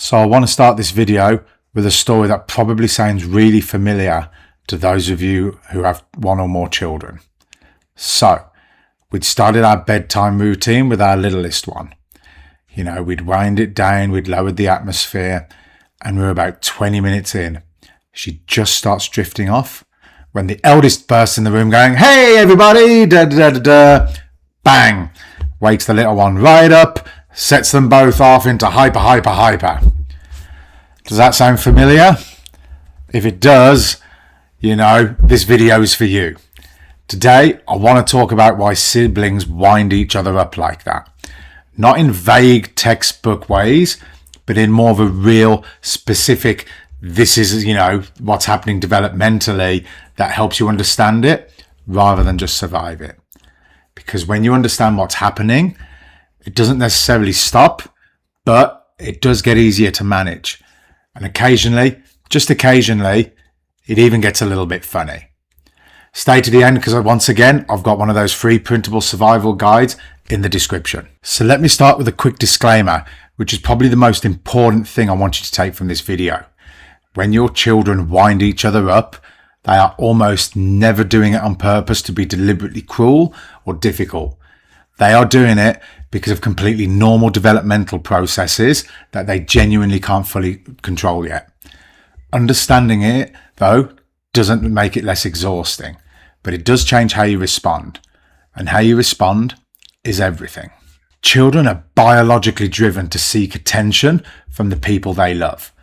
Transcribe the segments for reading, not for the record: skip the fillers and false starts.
So I want to start this video with a story that probably sounds really familiar to those of you who have one or more children. So we'd started our bedtime routine with our littlest one. You know, we'd wind it down, we'd lowered the atmosphere, and we were about 20 minutes in. She just starts drifting off when the eldest bursts in the room going, "Hey everybody, da da da da," bang, wakes the little one right up, sets them both off into hyper. Does that sound familiar? If it does, you know, this video is for you. Today, I want to talk about why siblings wind each other up like that. Not in vague textbook ways, but in more of a real specific, this is, you know, what's happening developmentally that helps you understand it rather than just survive it. Because when you understand what's happening, it doesn't necessarily stop, but it does get easier to manage. And occasionally, just occasionally, it even gets a little bit funny. Stay to the end because once again, I've got one of those free printable survival guides in the description. So let me start with a quick disclaimer, which is probably the most important thing I want you to take from this video. When your children wind each other up, they are almost never doing it on purpose to be deliberately cruel or difficult. They are doing it because of completely normal developmental processes that they genuinely can't fully control yet. Understanding it, though, doesn't make it less exhausting, but it does change how you respond. And how you respond is everything. Children are biologically driven to seek attention from the people they love.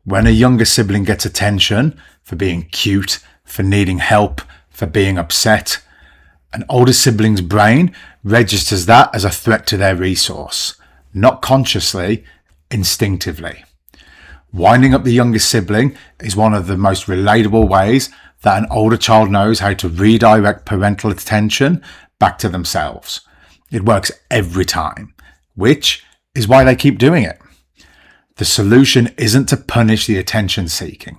When a younger sibling gets attention for being cute, for needing help, for being upset, an older sibling's brain registers that as a threat to their resource, not consciously, instinctively. Winding up the younger sibling is one of the most relatable ways that an older child knows how to redirect parental attention back to themselves. It works every time, which is why they keep doing it. The solution isn't to punish the attention seeking.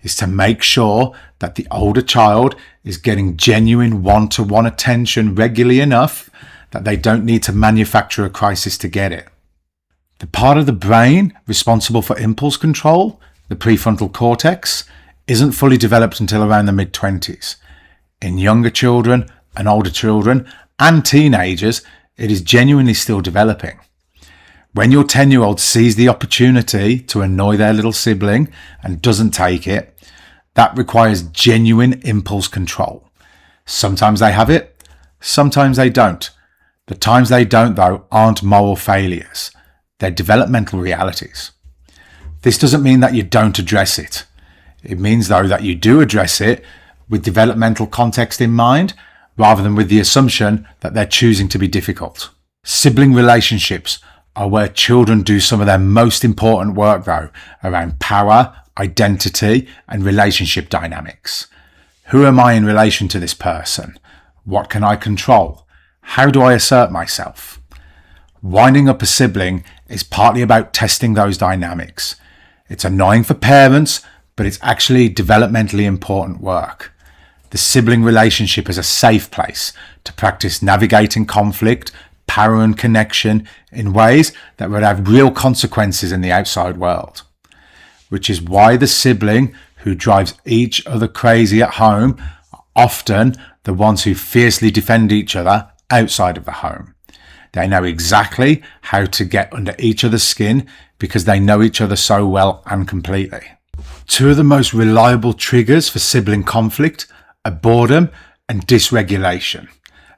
Is to make sure that the older child is getting genuine one-to-one attention regularly enough that they don't need to manufacture a crisis to get it. The part of the brain responsible for impulse control, the prefrontal cortex, isn't fully developed until around the mid-20s. In younger children and older children and teenagers, it is genuinely still developing. When your 10-year-old sees the opportunity to annoy their little sibling and doesn't take it, that requires genuine impulse control. Sometimes they have it, sometimes they don't. The times they don't, though, aren't moral failures. They're developmental realities. This doesn't mean that you don't address it. It means, though, that you do address it with developmental context in mind, rather than with the assumption that they're choosing to be difficult. Sibling relationships are where children do some of their most important work, though, around power, identity, and relationship dynamics. Who am I in relation to this person? What can I control? How do I assert myself? Winding up a sibling is partly about testing those dynamics. It's annoying for parents, but it's actually developmentally important work. The sibling relationship is a safe place to practice navigating conflict, power and connection in ways that would have real consequences in the outside world. Which is why the sibling who drives each other crazy at home are often the ones who fiercely defend each other outside of the home. They know exactly how to get under each other's skin because they know each other so well and completely. Two of the most reliable triggers for sibling conflict are boredom and dysregulation.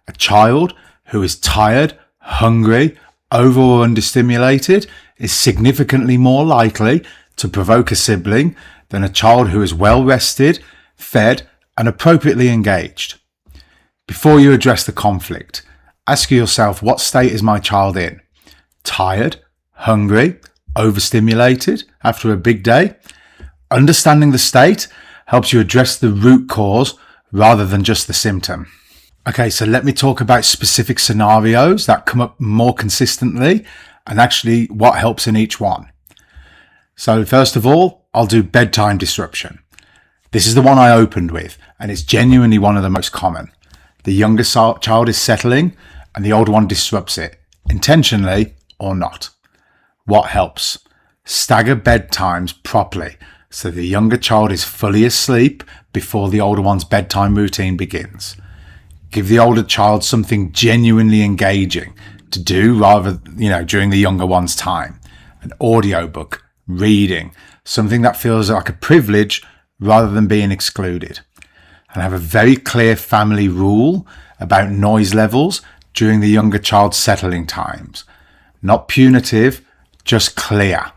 A child who is tired, hungry, over or understimulated is significantly more likely to provoke a sibling than a child who is well rested, fed, and appropriately engaged. Before you address the conflict, ask yourself, what state is my child in? Tired, hungry, overstimulated after a big day? Understanding the state helps you address the root cause rather than just the symptom. Okay, so let me talk about specific scenarios that come up more consistently and actually what helps in each one. So first of all, I'll do bedtime disruption. This is the one I opened with, and it's genuinely one of the most common. The younger child is settling, and the older one disrupts it, intentionally or not. What helps? Stagger bedtimes properly so the younger child is fully asleep before the older one's bedtime routine begins. Give the older child something genuinely engaging to do during the younger one's time. An audiobook, reading, something that feels like a privilege rather than being excluded. And have a very clear family rule about noise levels during the younger child's settling times. Not punitive, just clear.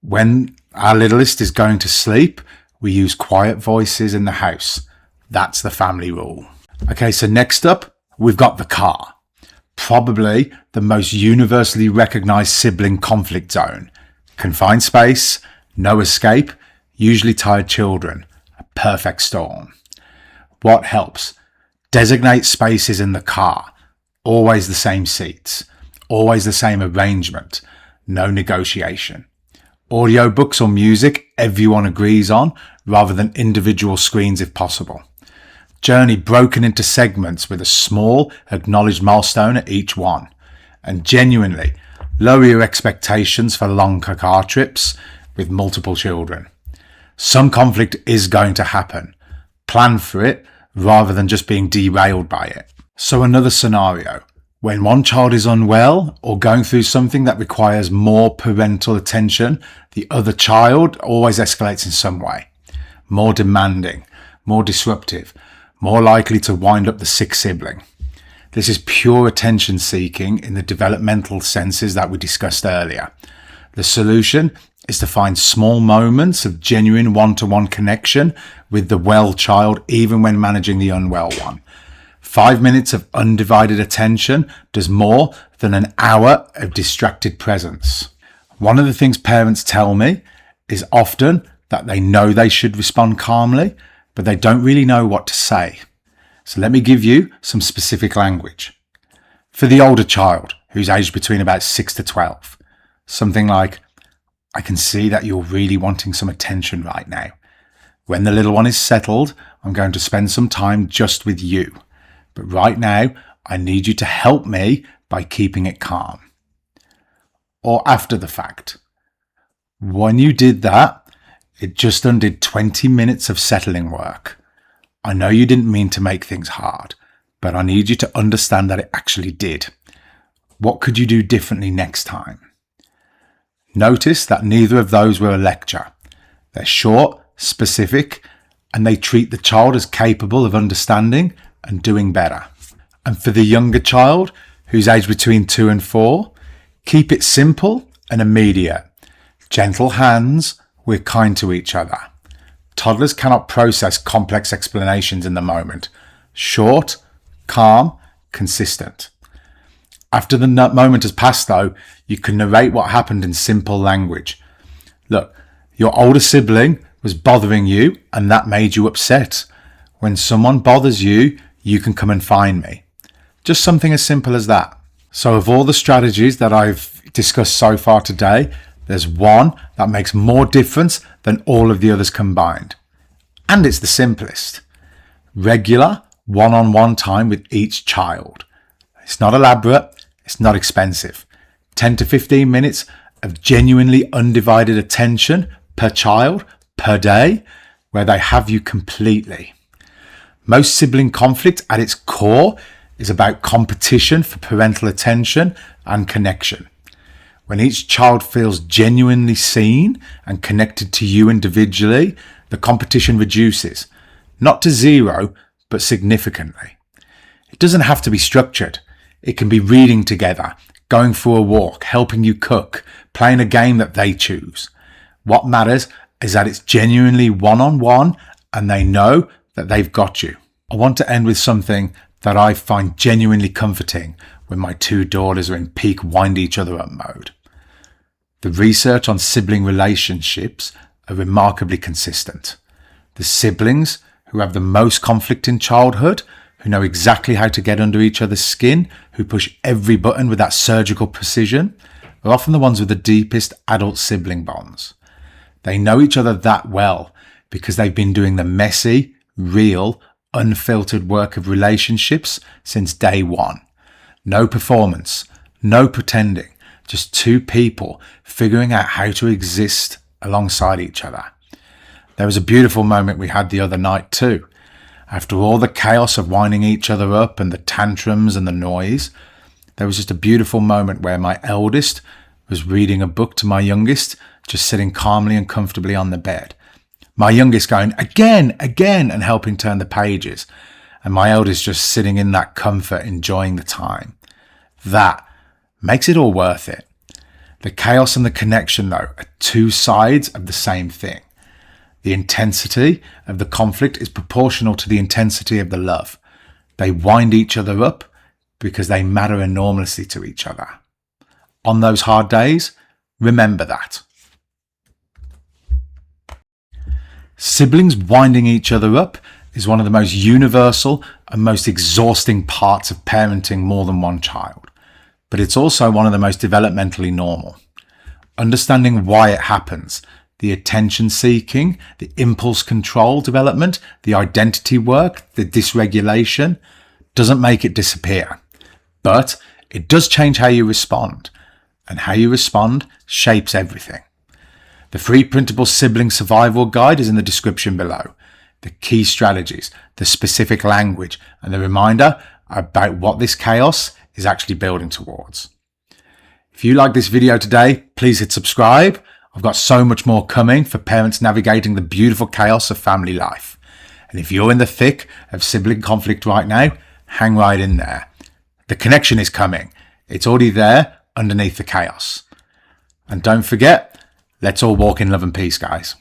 When our littlest is going to sleep, we use quiet voices in the house. That's the family rule. Okay, so next up, we've got the car. Probably the most universally recognized sibling conflict zone. Confined space, no escape, usually tired children. A perfect storm. What helps? Designate spaces in the car. Always the same seats. Always the same arrangement. No negotiation. Audiobooks or music everyone agrees on rather than individual screens if possible. Journey broken into segments with a small acknowledged milestone at each one. And genuinely, lower your expectations for long car trips with multiple children. Some conflict is going to happen. Plan for it rather than just being derailed by it. So another scenario. When one child is unwell or going through something that requires more parental attention, the other child always escalates in some way. More demanding, more disruptive, more likely to wind up the sick sibling. This is pure attention seeking in the developmental senses that we discussed earlier. The solution is to find small moments of genuine one-to-one connection with the well child even when managing the unwell one. 5 minutes of undivided attention does more than an hour of distracted presence. One of the things parents tell me is often that they know they should respond calmly, but they don't really know what to say. So let me give you some specific language. For the older child, who's aged between about 6 to 12, something like, I can see that you're really wanting some attention right now. When the little one is settled, I'm going to spend some time just with you. But right now, I need you to help me by keeping it calm. Or after the fact. When you did that, it just undid 20 minutes of settling work. I know you didn't mean to make things hard, but I need you to understand that it actually did. What could you do differently next time? Notice that neither of those were a lecture. They're short, specific, and they treat the child as capable of understanding and doing better. And for the younger child, who's aged between 2 and 4, keep it simple and immediate. Gentle hands, we're kind to each other. Toddlers cannot process complex explanations in the moment. Short, calm, consistent. After the moment has passed though, you can narrate what happened in simple language. Look, your older sibling was bothering you and that made you upset. When someone bothers you, you can come and find me. Just something as simple as that. So of all the strategies that I've discussed so far today, there's one that makes more difference than all of the others combined. And it's the simplest. Regular one-on-one time with each child. It's not elaborate, it's not expensive. 10 to 15 minutes of genuinely undivided attention per child, per day, where they have you completely. Most sibling conflict at its core is about competition for parental attention and connection. When each child feels genuinely seen and connected to you individually, the competition reduces, not to zero, but significantly. It doesn't have to be structured. It can be reading together, going for a walk, helping you cook, playing a game that they choose. What matters is that it's genuinely one-on-one and they know that they've got you. I want to end with something that I find genuinely comforting when my 2 daughters are in peak wind each other up mode. The research on sibling relationships are remarkably consistent. The siblings who have the most conflict in childhood, who know exactly how to get under each other's skin, who push every button with that surgical precision, are often the ones with the deepest adult sibling bonds. They know each other that well because they've been doing the messy, real, unfiltered work of relationships since day one. No performance, no pretending, just two people figuring out how to exist alongside each other. There was a beautiful moment we had the other night too. After all the chaos of winding each other up and the tantrums and the noise, there was just a beautiful moment where my eldest was reading a book to my youngest, just sitting calmly and comfortably on the bed. My youngest going, again, and helping turn the pages. And my eldest just sitting in that comfort, enjoying the time. That makes it all worth it. The chaos and the connection, though, are two sides of the same thing. The intensity of the conflict is proportional to the intensity of the love. They wind each other up because they matter enormously to each other. On those hard days, remember that. Siblings winding each other up is one of the most universal and most exhausting parts of parenting more than one child. But it's also one of the most developmentally normal. Understanding why it happens, the attention seeking, the impulse control development, the identity work, the dysregulation, doesn't make it disappear. But it does change how you respond. And how you respond shapes everything. The free printable sibling survival guide is in the description below. The key strategies, the specific language, and the reminder about what this chaos is actually building towards. If you like this video today, please hit subscribe. I've got so much more coming for parents navigating the beautiful chaos of family life. And if you're in the thick of sibling conflict right now, hang right in there. The connection is coming. It's already there underneath the chaos. And don't forget, let's all walk in love and peace, guys.